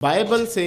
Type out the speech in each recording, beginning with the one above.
Bible سے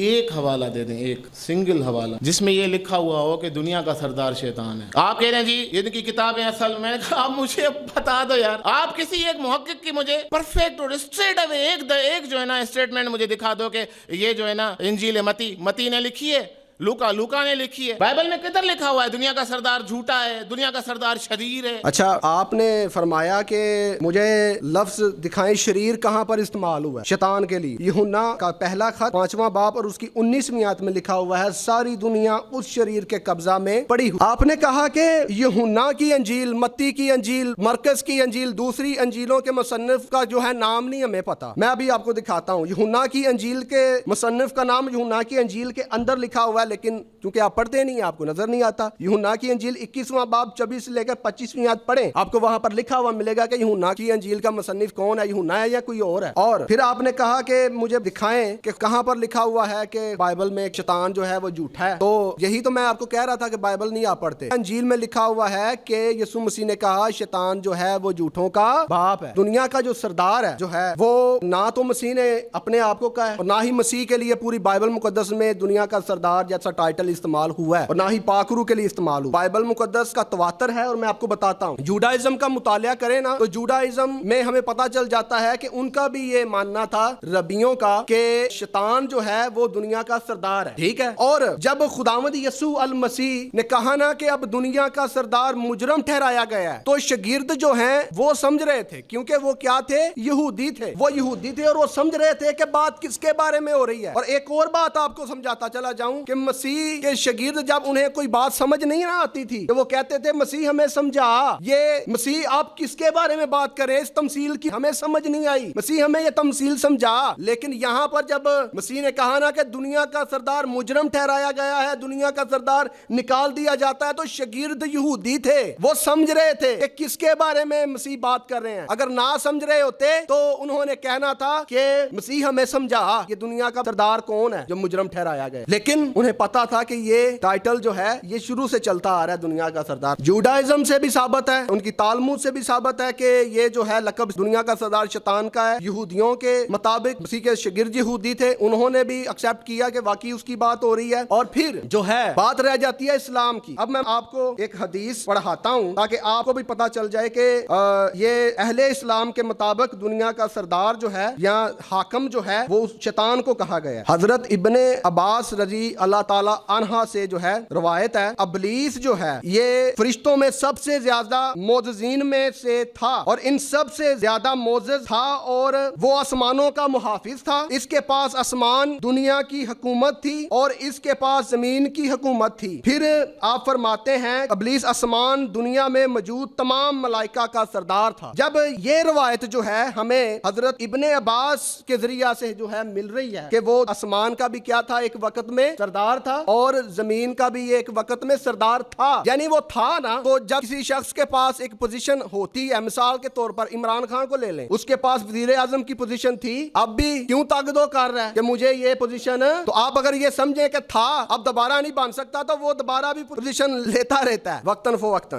ایک حوالہ دے دیں، ایک سنگل حوالہ جس میں یہ لکھا ہوا ہو کہ دنیا کا سردار شیطان ہے۔ آپ کہہ رہے ہیں جی ان کی کتابیں اصل، میں نے کہا آپ مجھے بتا دو یار، آپ کسی ایک محقق کی مجھے پرفیکٹ اور اسٹریٹ اوے ایک جو ہے نا اسٹیٹمنٹ مجھے دکھا دو کہ یہ جو ہے نا انجیل متی نے لکھی ہے، لوکا نے لکھی ہے۔ بائبل میں کدھر لکھا ہوا ہے دنیا کا سردار جھوٹا ہے، دنیا کا سردار شریر ہے؟ اچھا، آپ نے فرمایا کہ مجھے لفظ دکھائیں شریر کہاں پر استعمال ہوا ہے شیطان کے لیے۔ یوحنا کا پہلا خط 5واں باب اور اس کی 19ویں آیت میں لکھا ہوا ہے ساری دنیا اس شریر کے قبضہ میں پڑی ہوئی۔ آپ نے کہا کہ یوحنا کی انجیل، متی کی انجیل، مرکز کی انجیل، دوسری انجیلوں کے مصنف کا جو ہے نام نہیں ہمیں پتا۔ میں ابھی آپ کو دکھاتا ہوں۔ یوحنا کی انجیل کے مصنف کا نام یوحنا کی انجیل کے اندر لکھا ہوا ہے، لیکن کیونکہ آپ پڑھتے نہیں، آپ کو نظر نہیں آتا۔ یوحنا کی انجیل 21واں باب 24 سے لے کر 25ویں آیت پڑھیں، آپ کو وہاں پر لکھا ہوا ملے گا کہ یوحنا کی انجیل کا مصنف کون ہے، یوحنا ہے یا کوئی اور ہے۔ اور پھر آپ نے کہا کہ مجھے دکھائیں کہ کہاں پر لکھا ہوا ہے کہ بائبل میں شیطان جو ہے وہ جھوٹا ہے۔ تو یہی تو میں آپ کو کہہ رہا تھا کہ بائبل نہیں آپ پڑھتے۔ انجیل میں لکھا ہوا ہے کہ یسوع مسیح نے کہا شیطان جو ہے وہ جھوٹوں کا باپ ہے۔ دنیا کا جو سردار ہے جو ہے وہ نہ تو مسیح نے اپنے آپ کو کہا ہے اور نہ ہی مسیح کے لیے پوری بائبل مقدس میں دنیا کا سردار جیسا ٹائٹل استعمال ہوا ہے، اور نہ ہی پاکرو کے لیے استعمال ہوا۔ بائبل مقدس کا تواتر ہے، اور میں آپ کو بتاتا ہوں، جوڈائزم کا مطالعہ کریں نا تو جوڈائزم میں ہمیں پتا چل جاتا ہے کہ ان کا بھی یہ ماننا تھا ربیوں کا کہ شیطان جو ہے وہ دنیا کا سردار ہے، ٹھیک ہے۔ اور جب خداوند یسوع المسیح نے کہا نا کہ اب دنیا کا سردار مجرم ٹھہرایا گیا ہے، تو شاگرد جو ہیں وہ سمجھ رہے تھے، کیونکہ وہ کیا تھے؟ یہودی تھے۔ وہ یہودی تھے اور وہ سمجھ رہے تھے کہ بات کس کے بارے میں ہو رہی ہے۔ اور ایک اور بات آپ کو سمجھاتا چلا جاؤں کہ مسیح کے شاگرد جب انہیں کوئی بات سمجھ نہیں نہ آتی تھی تو وہ کہتے تھے مسیح ہمیں سمجھا، یہ مسیح آپ کس کے بارے میں بات کریں، اس تمثیل کی ہمیں سمجھ نہیں آئی، مسیح ہمیں یہ تمثیل سمجھا۔ لیکن یہاں پر جب مسیح نے کہا نا کہ دنیا کا سردار مجرم ٹھہرایا گیا ہے، دنیا کا سردار نکال دیا جاتا ہے، تو شاگرد یہودی تھے، وہ سمجھ رہے تھے کہ کس کے بارے میں مسیح بات کر رہے ہیں۔ اگر نہ سمجھ رہے ہوتے تو انہوں نے کہنا تھا کہ مسیح ہمیں سمجھا یہ دنیا کا سردار کون ہے جو مجرم ٹھہرایا گیا۔ لیکن انہیں پتا تھا کہ یہ ٹائٹل جو ہے یہ شروع سے چلتا آ رہا ہے دنیا کا سردار۔ جوڈائزم سے بھی ثابت ہے، ان کی تالمود سے بھی ثابت ہے کہ یہ جو ہے لقب دنیا کا سردار شیطان کا ہے۔ یہودیوں کے مطابق مسیح کے شاگرد یہودی تھے، انہوں نے بھی ایکسپٹ کیا کہ واقعی اس کی بات ہو رہی ہے۔ اور پھر جو ہے بات رہ جاتی ہے اسلام کی۔ اب میں آپ کو ایک حدیث پڑھاتا ہوں تاکہ آپ کو بھی پتا چل جائے کہ یہ اہل اسلام کے مطابق دنیا کا سردار جو ہے یا حاکم جو ہے وہ شیطان کو کہا گیا ہے۔ حضرت ابن عباس رضی اللہ تعالی عنہ سے جو ہے روایت ہے، ابلیس جو ہے یہ فرشتوں میں سب سے زیادہ معززین میں سے تھا اور ان سب سے زیادہ معزز تھا، اور وہ آسمانوں کا محافظ تھا۔ اس کے پاس آسمان دنیا کی حکومت تھی اور اس کے پاس زمین کی حکومت تھی۔ پھر آپ فرماتے ہیں ابلیس آسمان دنیا میں موجود تمام ملائکہ کا سردار تھا۔ جب یہ روایت جو ہے ہمیں حضرت ابن عباس کے ذریعہ سے جو ہے مل رہی ہے کہ وہ آسمان کا بھی کیا تھا، ایک وقت میں سردار تھا، اور زمین کا بھی ایک وقت میں سردار تھا، یعنی وہ تھا نا، تو جب کسی شخص کے پاس ایک پوزیشن ہوتی ہے، مثال کے طور پر عمران خان کو لے لیں، اس کے پاس وزیر اعظم کی پوزیشن تھی، اب بھی کیوں تاگدو کر رہا ہے کہ مجھے یہ پوزیشن، تو آپ اگر یہ سمجھیں کہ تھا اب دوبارہ نہیں بن سکتا تو وہ دوبارہ بھی پوزیشن لیتا رہتا ہے وقتاً فوقتاً۔